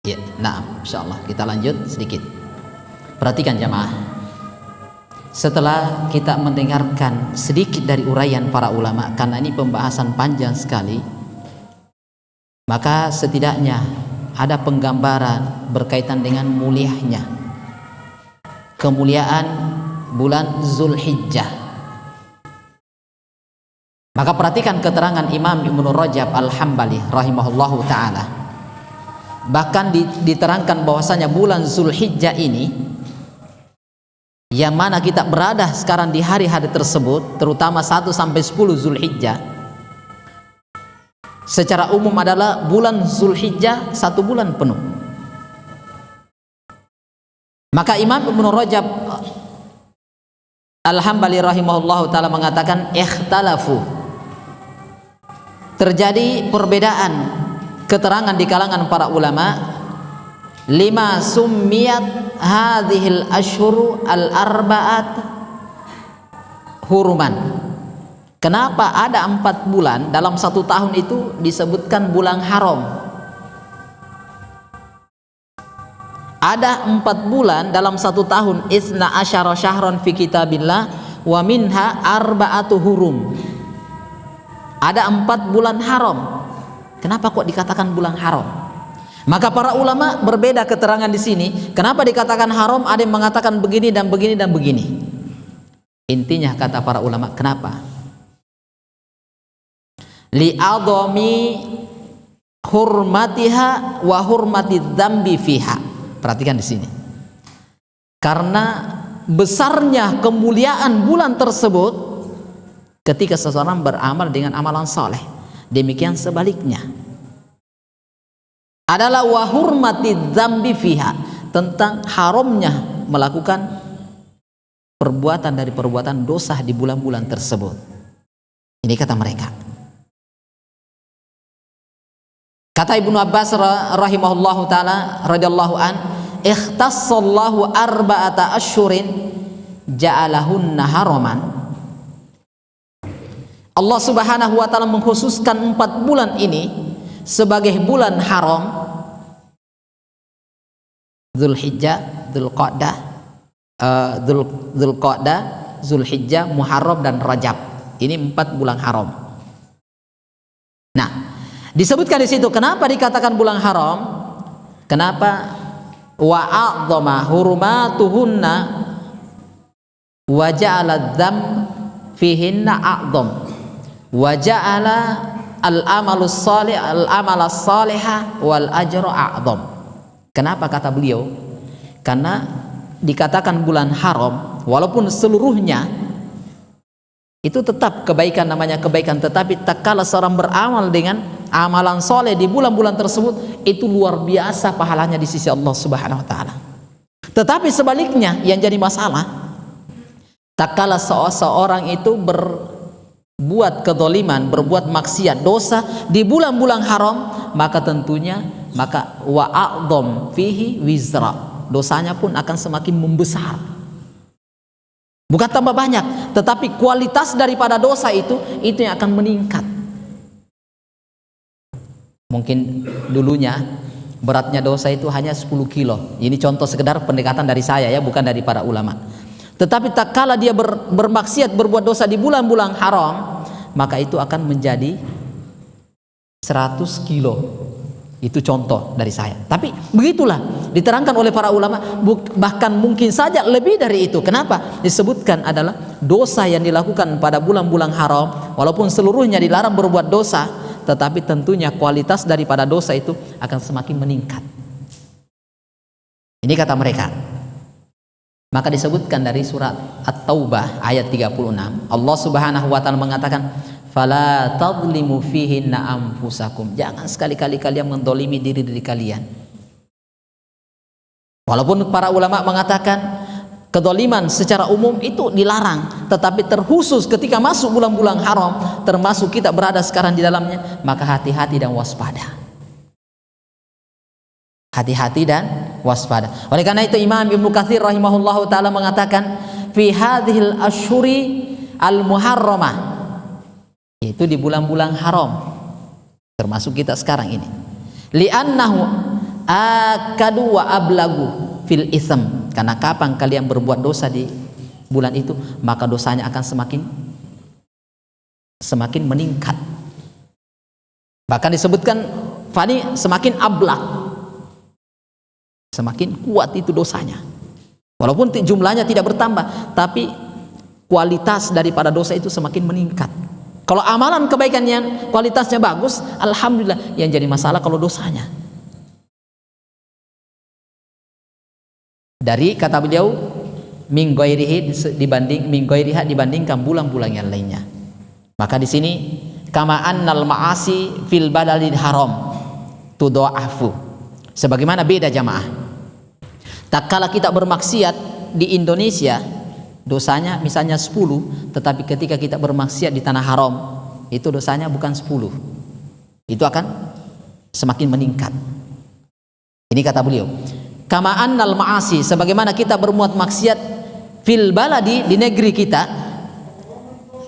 Ya, nah, insyaallah kita lanjut sedikit. Perhatikan jamaah. Setelah kita mendengarkan sedikit dari uraian para ulama, karena ini pembahasan panjang sekali, maka setidaknya ada penggambaran berkaitan dengan mulianya, kemuliaan bulan Zulhijjah. Maka perhatikan keterangan Imam Ibnu Rajab Al-Hambali rahimahullahu ta'ala. Bahkan diterangkan bahwasanya bulan Zulhijjah ini, yang mana kita berada sekarang di hari-hari tersebut, terutama 1 sampai 10 Zulhijjah, secara umum adalah bulan Zulhijjah 1 bulan penuh. Maka Imam Ibnu Rajab Al-Hambali rahimahullahu ta'ala mengatakan ikhtalafu, terjadi perbedaan keterangan di kalangan para ulama, lima summiyat hadhil ashhur al-arba'at huruman. Kenapa ada 4 bulan dalam 1 tahun itu disebutkan bulan haram? Ada 4 bulan dalam 1 tahun, isna asyara syahran fi kitabillah wa minha arba'atu hurum. Ada 4 bulan haram. Kenapa kok dikatakan bulan haram? Maka para ulama berbeda keterangan di sini. Kenapa dikatakan haram? Ada yang mengatakan begini dan begini dan begini. Intinya kata para ulama, kenapa? Li'adhami hurmatiha wa hurmati dzambi fiha. Perhatikan di sini. Karena besarnya kemuliaan bulan tersebut ketika seseorang beramal dengan amalan saleh. Demikian sebaliknya adalah wa hurmati dzambi fiha, tentang haramnya melakukan perbuatan dari perbuatan dosa di bulan-bulan tersebut. Ini kata mereka. Kata Ibnu Abbas rahimahullahu taala radhiyallahu an, ikhtassallahu arba'ata asyhurin ja'alahunna haraman. Allah subhanahu wa ta'ala mengkhususkan 4 bulan ini sebagai bulan haram. Zulhijjah, Zulqa'dah, Zulhijjah, Muharram dan Rajab. Ini 4 bulan haram. Nah, disebutkan di situ kenapa dikatakan bulan haram? Kenapa? Wa a'dhama hurumatuhunna wa ja'ala dzam fihinna a'dham wa ja'ala al-amalus salih al-amalas salihah wal ajru a'dham. Kenapa kata beliau? Karena dikatakan bulan haram, walaupun seluruhnya itu tetap kebaikan, namanya kebaikan, tetapi tak kala seorang beramal dengan amalan soleh di bulan-bulan tersebut, itu luar biasa pahalanya di sisi Allah subhanahu wa ta'ala. Tetapi sebaliknya yang jadi masalah, tak kala seorang itu berbuat kezaliman, berbuat maksiat, dosa di bulan-bulan haram, maka tentunya wa a'dham fihi wizra, dosanya pun akan semakin membesar. Bukan tambah banyak, tetapi kualitas daripada dosa itu yang akan meningkat. Mungkin dulunya beratnya dosa itu hanya 10 kilo. Ini contoh sekedar pendekatan dari saya ya, bukan dari para ulama. Tetapi tak kala dia bermaksiat, berbuat dosa di bulan-bulan haram, maka itu akan menjadi 100 kilo. Itu contoh dari saya. Tapi begitulah diterangkan oleh para ulama, bahkan mungkin saja lebih dari itu. Kenapa? Disebutkan adalah dosa yang dilakukan pada bulan-bulan haram, walaupun seluruhnya dilarang berbuat dosa, tetapi tentunya kualitas daripada dosa itu akan semakin meningkat. Ini kata mereka. Maka disebutkan dari surat At-Taubah ayat 36, Allah subhanahu wa ta'ala mengatakan, fala tadlimu fihinna anfusakum, jangan sekali-kali kalian mendolimi diri kalian. Walaupun para ulama mengatakan kedoliman secara umum itu dilarang, tetapi terkhusus ketika masuk bulan-bulan haram, termasuk kita berada sekarang di dalamnya, maka hati-hati dan waspada. Hati-hati dan waspada. Oleh karena itu Imam Ibnu Katsir rahimahullahu taala mengatakan fi hadhil asyhuri al-muharramah, Yaitu di bulan-bulan haram, termasuk kita sekarang ini. Li'annahu akadu wa ablagu fil ism, karena kapan kalian berbuat dosa di bulan itu, maka dosanya akan semakin meningkat. Bahkan disebutkan fani semakin ablag, semakin kuat itu dosanya. Walaupun jumlahnya tidak bertambah, tapi kualitas daripada dosa itu semakin meningkat. Kalau amalan kebaikan yang kualitasnya bagus, alhamdulillah. Yang jadi masalah kalau dosanya. Dari kata beliau, min ghairihi dibandingkan bulan-bulan yang lainnya. Maka di sini kama annal ma'asi fil badalil haram tudha'afu. Sebagaimana beda jamaah. Tak kala kita bermaksiat di Indonesia, dosanya misalnya 10, tetapi ketika kita bermaksiat di tanah haram, itu dosanya bukan 10. Itu akan semakin meningkat. Ini kata beliau. Kama annal ma'asi, sebagaimana kita berbuat maksiat fil baladi, di negeri kita,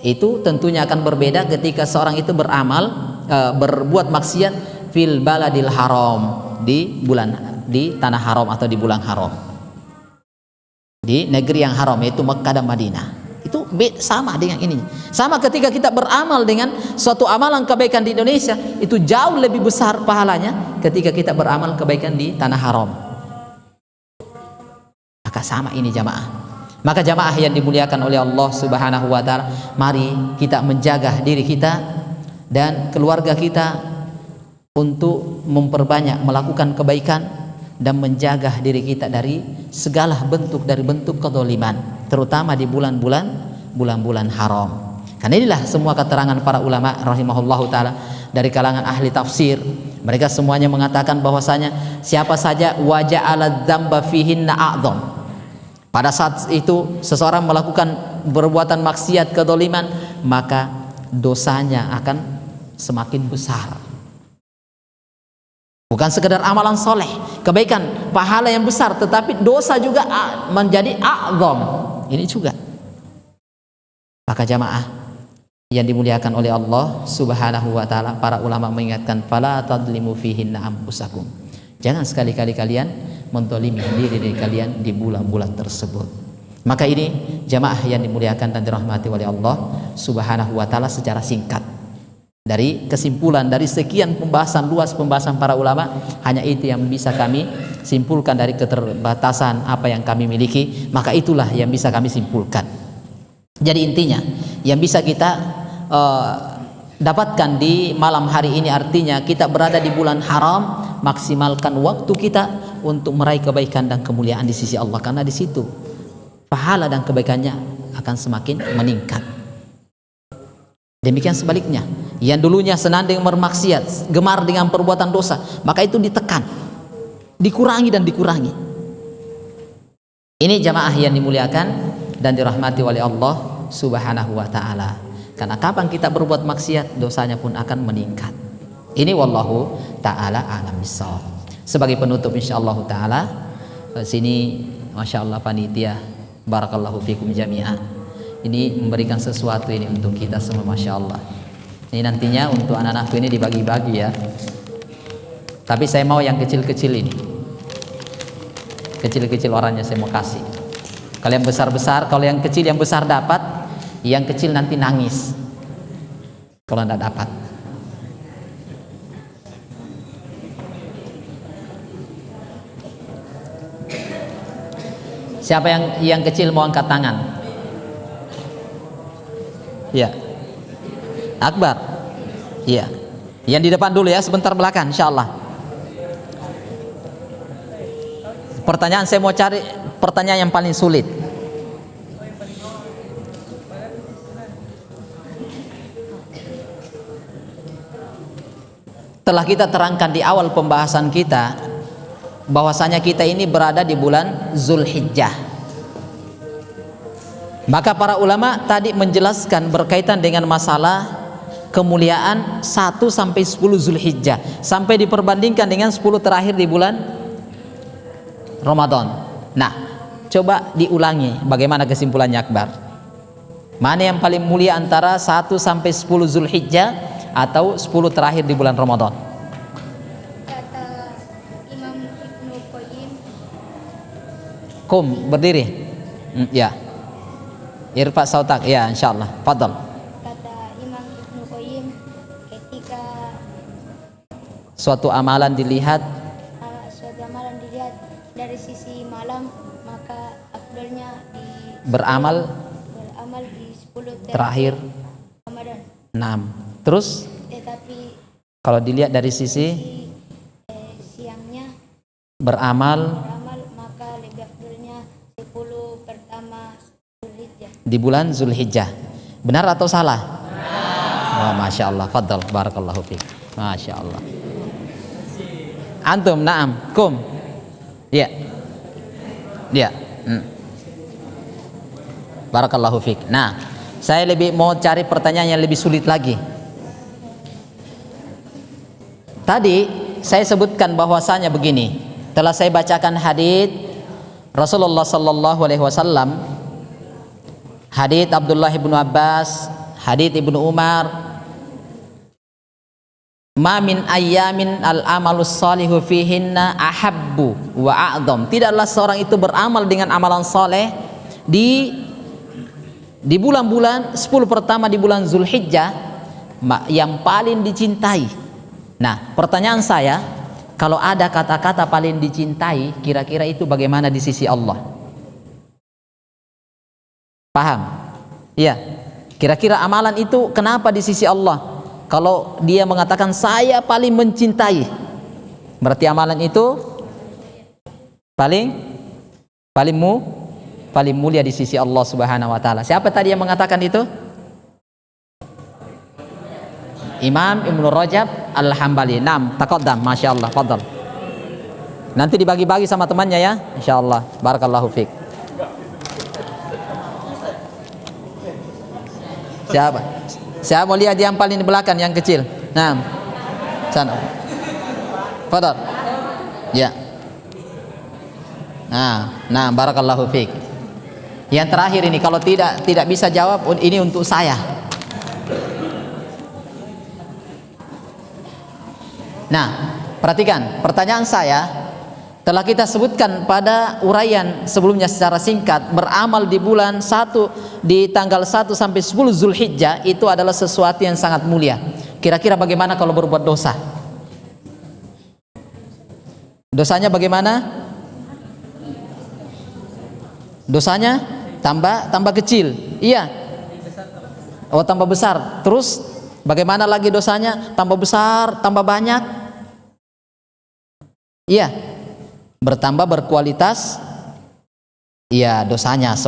itu tentunya akan berbeda ketika seorang itu berbuat maksiat fil baladil haram, di tanah haram atau di bulan haram, di negeri yang haram, yaitu Mekkah dan Madinah. Itu sama dengan ini. Sama ketika kita beramal dengan suatu amalan kebaikan di Indonesia, itu jauh lebih besar pahalanya ketika kita beramal kebaikan di tanah haram. Maka sama ini jamaah. Maka jamaah yang dimuliakan oleh Allah Subhanahu wa taala, mari kita menjaga diri kita dan keluarga kita untuk memperbanyak melakukan kebaikan dan menjaga diri kita dari segala bentuk kezaliman, terutama di bulan-bulan haram. Karena inilah semua keterangan para ulama rahimahullahu taala dari kalangan ahli tafsir. Mereka semuanya mengatakan bahwasanya siapa saja waja'ala dzamba fihinna a'dzam, pada saat itu seseorang melakukan perbuatan maksiat kedzaliman, maka dosanya akan semakin besar. Bukan sekedar amalan soleh, kebaikan, pahala yang besar, tetapi dosa juga menjadi a'zam. Ini juga. Maka jamaah yang dimuliakan oleh Allah Subhanahu wa taala, para ulama mengingatkan, fala tadlimu fihinna anfusakum. Jangan sekali-kali kalian menzalimi diri kalian di bulan-bulan tersebut. Maka ini jamaah yang dimuliakan dan dirahmati oleh Allah Subhanahu wa taala, secara singkat dari kesimpulan dari sekian luas pembahasan para ulama, hanya itu yang bisa kami simpulkan dari keterbatasan apa yang kami miliki. Maka itulah yang bisa kami simpulkan. Jadi intinya yang bisa kita dapatkan di malam hari ini, artinya kita berada di bulan haram, maksimalkan waktu kita untuk meraih kebaikan dan kemuliaan di sisi Allah, karena di situ pahala dan kebaikannya akan semakin meningkat. Demikian sebaliknya, yang dulunya senandung bermaksiat, gemar dengan perbuatan dosa, maka itu ditekan, dikurangi. Ini jamaah yang dimuliakan dan dirahmati oleh Allah Subhanahu wa taala. Karena kapan kita berbuat maksiat, dosanya pun akan meningkat. Ini wallahu taala a'lam bissawab. Sebagai penutup insyaallah taala, sini masyaallah panitia, barakallahu fikum jami'ah, ini memberikan sesuatu ini untuk kita semua, masyaallah. Ini nantinya untuk anak-anakku ini dibagi-bagi ya. Tapi saya mau yang kecil-kecil ini, kecil-kecil orangnya saya mau kasih. Kalau yang besar-besar, kalau yang kecil yang besar dapat, yang kecil nanti nangis kalau tidak dapat. Siapa yang kecil mau angkat tangan? Ya, Akbar. Iya, yang di depan dulu ya, sebentar belakang insyaallah. Pertanyaan saya mau cari pertanyaan yang paling sulit. Telah kita terangkan di awal pembahasan kita bahwasanya kita ini berada di bulan Zulhijjah. Maka para ulama tadi menjelaskan berkaitan dengan masalah kemuliaan 1 sampai 10 Zulhijjah, sampai diperbandingkan dengan 10 terakhir di bulan Ramadan. Nah, coba diulangi bagaimana kesimpulannya Akbar. Mana yang paling mulia antara 1 sampai 10 Zulhijjah atau 10 terakhir di bulan Ramadan? Kata Imam Ibnu Qayyim. Kum, berdiri. Ya. Irfa sautak. Ya, insyaallah. Fadal. Kata Imam Ibnu Qayyim, ketika Suatu amalan dilihat suatu amalan dilihat dari sisi malam, maka afdalnya beramal di 10 terakhir Ramadan. 6. Terus Tetapi kalau dilihat dari sisi siangnya beramal maka lebih afdalnya 10 pertama Zulhijjah. di bulan Zulhijjah. Benar atau salah? Oh, Masya Allah. Fadal. Barakallahu fiik. Masya Allah. Antum, naam, kum. Ya. Ya. Barakallahu fiik. Nah, saya lebih mau cari pertanyaan yang lebih sulit lagi. Tadi saya sebutkan bahwasanya begini. Telah saya bacakan hadis Rasulullah sallallahu alaihi wasallam, hadis Abdullah bin Abbas, hadis Ibnu Umar, ma min ayyamin al-amalus salihu fihinna ahabbu wa a'dham. Tidaklah seorang itu beramal dengan amalan soleh di bulan-bulan 10 pertama di bulan Zulhijjah yang paling dicintai. Nah, pertanyaan saya, kalau ada kata-kata paling dicintai, kira-kira itu bagaimana di sisi Allah? Paham? Iya. Kira-kira amalan itu kenapa di sisi Allah? Kalau dia mengatakan saya paling mencintai, berarti amalan itu paling mulia di sisi Allah Subhanahu wa taala. Siapa tadi yang mengatakan itu? Imam Ibnu Rajab Al-Hambali. Naam, taqaddam, masyaallah, fadhal. Nanti dibagi-bagi sama temannya ya, insyaallah. Barakallahu fiik. Siapa? Saya mau lihat yang paling di belakang, yang kecil. Naam. Sana. Fadhal. Ya. Nah, barakallahu fiik. Yang terakhir ini kalau tidak bisa jawab, ini untuk saya. Nah, perhatikan pertanyaan saya. Telah kita sebutkan pada uraian sebelumnya secara singkat, beramal di bulan 1 di tanggal 1 sampai 10 Zulhijjah itu adalah sesuatu yang sangat mulia. Kira-kira bagaimana kalau berbuat dosa? Dosanya bagaimana? Dosanya tambah kecil. Iya. Oh, tambah besar. Terus bagaimana lagi dosanya? Tambah besar, tambah banyak. Iya. Bertambah berkualitas. Iya, dosanya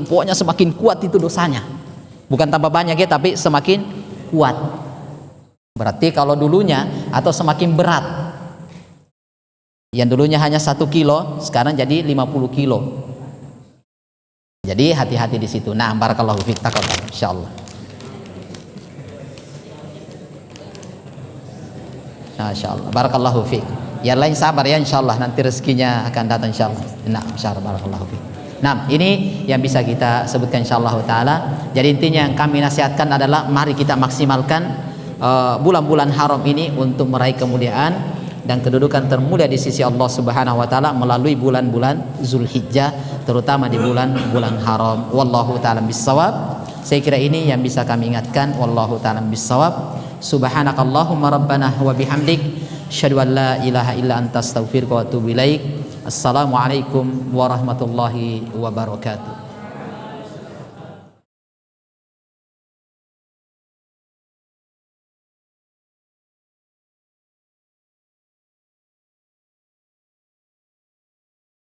pokoknya semakin kuat itu dosanya. Bukan tambah banyak ya, tapi semakin kuat. Berarti kalau dulunya atau semakin berat. Yang dulunya hanya 1 kilo, sekarang jadi 50 kilo. Jadi hati-hati di situ. Nah, barakallahu fiik, taqaddam insyaallah. Masyaallah, barakallahu fiik. Yang lain sabar ya, insyaallah nanti rezekinya akan datang insyaallah. Nah, insyaallah, barakallahu fiik. Nah, ini yang bisa kita sebutkan insyaallah taala. Jadi intinya yang kami nasihatkan adalah mari kita maksimalkan bulan-bulan haram ini untuk meraih kemuliaan dan kedudukan termulia di sisi Allah Subhanahu wa taala melalui bulan-bulan Zulhijjah, terutama di bulan-bulan haram. Wallahu taala bissawab. Saya kira ini yang bisa kami ingatkan. Wallahu taala bissawab. Subhanakallahumma rabbana wa bihamdik, asyhadu an la ilaha illa anta, astaghfiruka wa atubu ilaik. Assalamualaikum warahmatullahi wabarakatuh.